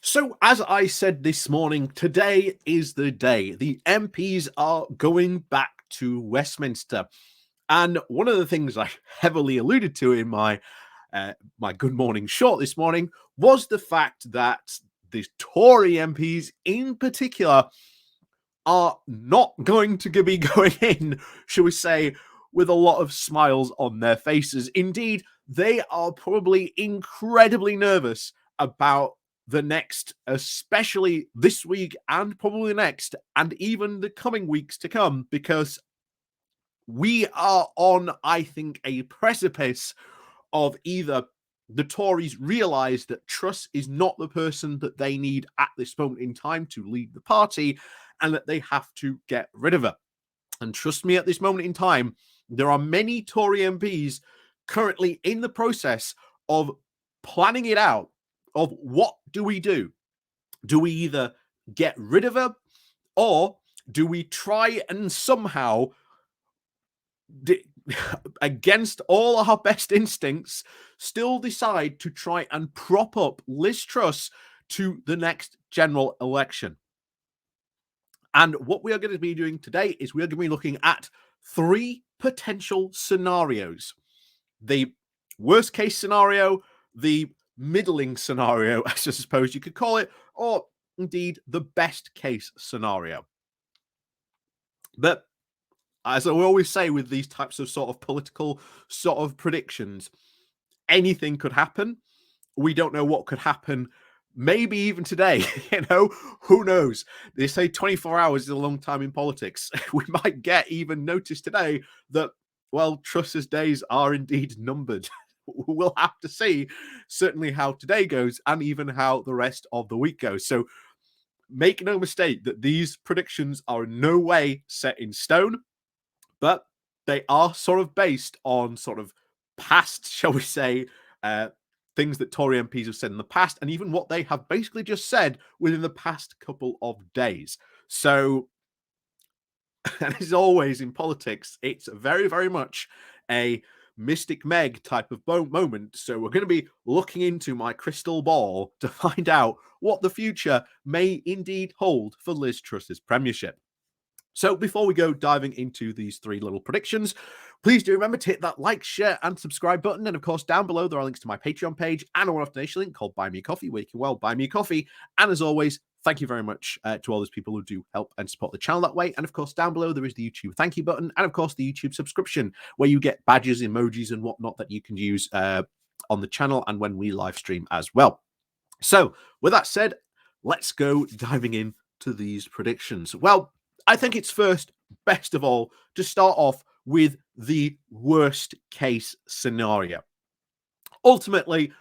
So, as I said this morning, today is the day. The MPs are going back to Westminster. And one of the things I heavily alluded to in my Good Morning short this morning was the fact that the Tory MPs in particular are not going to be going in, shall we say, with a lot of smiles on their faces. Indeed, they are probably incredibly nervous about the next, especially this week and probably next, and even the coming weeks to come, because we are on, I think, a precipice of either the Tories realise that Truss is not the person that they need at this moment in time to lead the party, and that they have to get rid of her. And trust me, at this moment in time, there are many Tory MPs currently in the process of planning it out of what do we do? Do we either get rid of her, or do we try and somehow, against all our best instincts, still decide to try and prop up Liz Truss to the next general election? And what we are going to be doing today is we are going to be looking at three potential scenarios. The worst case scenario, the middling scenario, I suppose you could call it, or indeed the best case scenario. But as I always say with these types of sort of political sort of predictions, anything could happen. We don't know what could happen. Maybe even today, who knows? They say 24 hours is a long time in politics. We might get even notice today that, well, Truss's days are indeed numbered. We'll have to see certainly how today goes and even how the rest of the week goes. So make no mistake that these predictions are in no way set in stone, but they are sort of based on sort of past, shall we say, things that Tory MPs have said in the past, and even what they have basically just said within the past couple of days. So, and as always in politics, it's very, very much a Mystic Meg type of moment. So we're going to be looking into my crystal ball to find out what the future may indeed hold for Liz Truss's premiership. So before we go diving into these three little predictions, please do remember to hit that like, share, and subscribe button. And of course, down below, there are links to my Patreon page and a one-off donation link called Buy Me a Coffee, where you can, well, buy me a coffee. And as always, thank you very much to all those people who do help and support the channel that way. And of course, down below, there is the YouTube thank you button. And of course, the YouTube subscription, where you get badges, emojis, and whatnot that you can use on the channel and when we live stream as well. So with that said, let's go diving into these predictions. Well, I think it's first, best of all, to start off with the worst case scenario. Ultimately,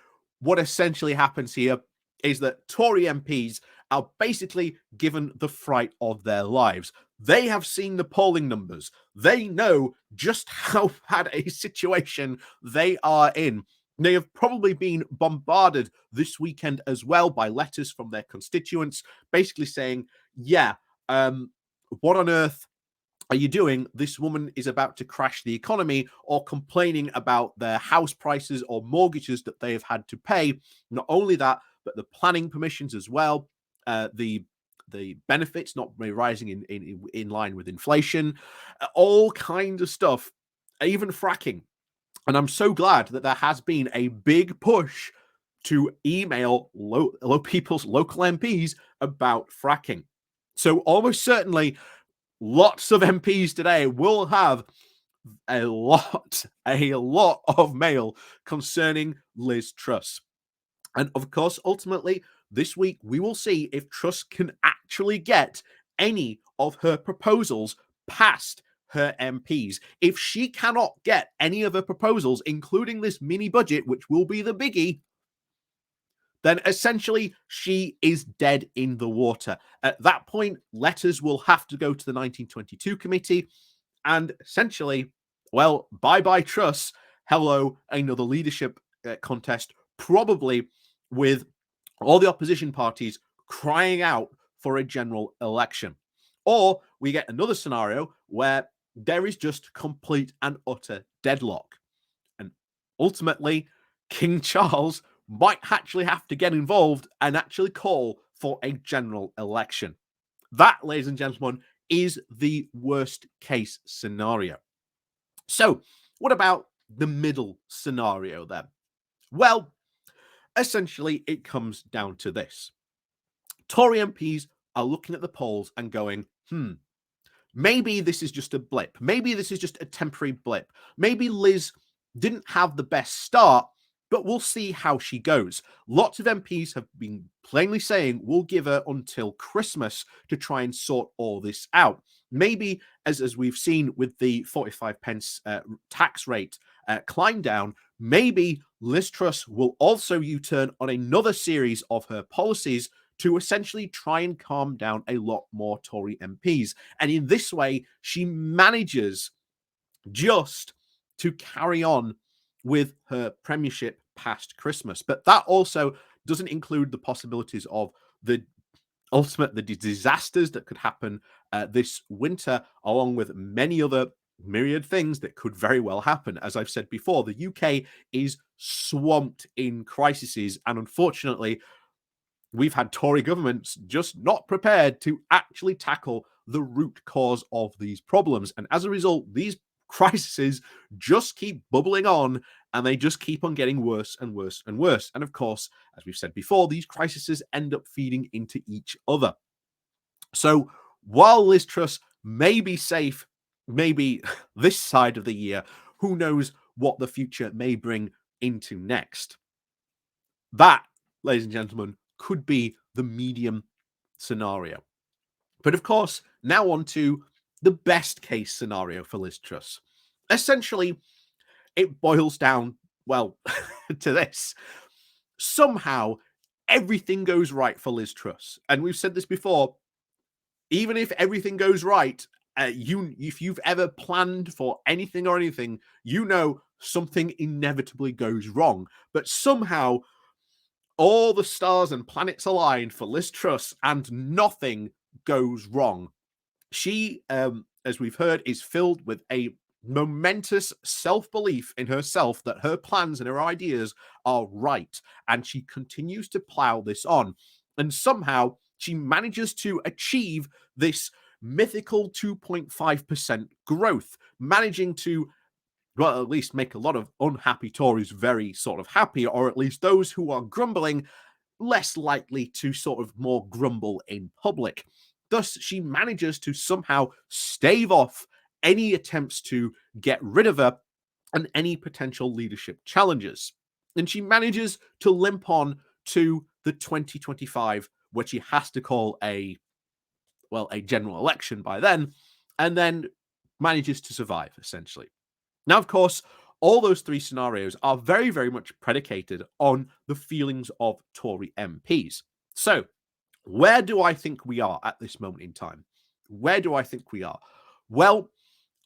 what essentially happens here is that Tory MPs are basically given the fright of their lives. They have seen the polling numbers. They know just how bad a situation they are in. They have probably been bombarded this weekend as well by letters from their constituents, basically saying, yeah, what on earth are you doing? This woman is about to crash the economy, or complaining about their house prices or mortgages that they have had to pay. Not only that, but the planning permissions as well, the benefits not rising in line with inflation, all kinds of stuff, even fracking. And I'm so glad that there has been a big push to email people's local MPs about fracking. So almost certainly, lots of MPs today will have a lot of mail concerning Liz Truss. And of course, ultimately, this week, we will see if Truss can actually get any of her proposals past her MPs. If she cannot get any of her proposals, including this mini budget, which will be the biggie, then essentially she is dead in the water. At that point, letters will have to go to the 1922 committee, and essentially, well, bye-bye Truss, hello, another leadership contest, probably with all the opposition parties crying out for a general election. Or we get another scenario where there is just complete and utter deadlock. And ultimately, King Charles might actually have to get involved and actually call for a general election. That, ladies and gentlemen, is the worst case scenario. So, what about the middle scenario then? Well, essentially, it comes down to this. Tory MPs are looking at the polls and going, maybe this is just a blip. Maybe this is just a temporary blip. Maybe Liz didn't have the best start, but we'll see how she goes. Lots of MPs have been plainly saying we'll give her until Christmas to try and sort all this out. Maybe, as we've seen with the 45 pence tax rate climb down, maybe Liz Truss will also U-turn on another series of her policies to essentially try and calm down a lot more Tory MPs. And in this way, she manages just to carry on with her premiership past Christmas. But that also doesn't include the possibilities of the disasters that could happen this winter, along with many other myriad things that could very well happen. As I've said before, the UK is swamped in crises, and unfortunately, we've had Tory governments just not prepared to actually tackle the root cause of these problems. And as a result, these crises just keep bubbling on, and they just keep on getting worse and worse and worse. And of course, as we've said before, these crises end up feeding into each other. So while Liz Truss may be safe, maybe this side of the year, who knows what the future may bring into next. That, ladies and gentlemen, could be the medium scenario. But of course, now on to the best case scenario for Liz Truss. Essentially, it boils down, well, to this. Somehow, everything goes right for Liz Truss. And we've said this before, even if everything goes right, if you've ever planned for anything or anything, you know something inevitably goes wrong. But somehow, all the stars and planets align for Liz Truss, and nothing goes wrong. She, as we've heard, is filled with a momentous self-belief in herself that her plans and her ideas are right, and she continues to plow this on. And somehow she manages to achieve this mythical 2.5% growth, managing to, well, at least make a lot of unhappy Tories very sort of happy, or at least those who are grumbling less likely to sort of more grumble in public. Thus, she manages to somehow stave off any attempts to get rid of her and any potential leadership challenges. And she manages to limp on to the 2025, which she has to call a general election by then, and then manages to survive, essentially. Now, of course, all those three scenarios are very, very much predicated on the feelings of Tory MPs. So, where do I think we are at this moment in time? Where do I think we are? Well,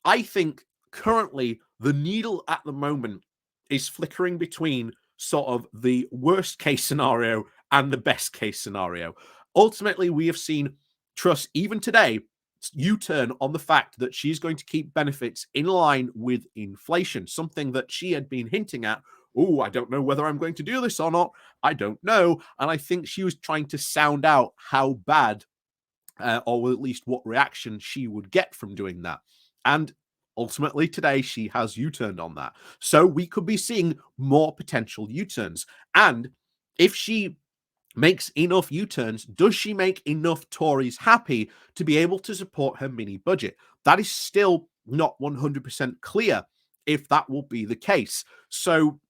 I think currently the needle at the moment is flickering between sort of the worst case scenario and the best case scenario. Ultimately, we have seen Truss, even today, U-turn on the fact that she's going to keep benefits in line with inflation, something that she had been hinting at. Oh, I don't know whether I'm going to do this or not. I don't know. And I think she was trying to sound out how bad, or at least what reaction she would get from doing that. And ultimately today, she has U-turned on that. So we could be seeing more potential U-turns. And if she makes enough U-turns, does she make enough Tories happy to be able to support her mini budget? That is still not 100% clear if that will be the case. So,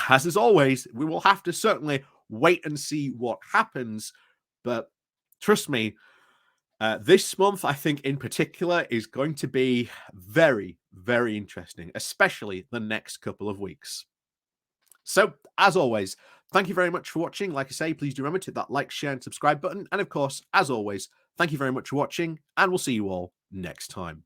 as always, we will have to certainly wait and see what happens. But trust me, this month, I think in particular, is going to be very, very interesting, especially the next couple of weeks. So, as always, thank you very much for watching. Like I say, please do remember to hit that like, share, and subscribe button. And of course, as always, thank you very much for watching, and we'll see you all next time.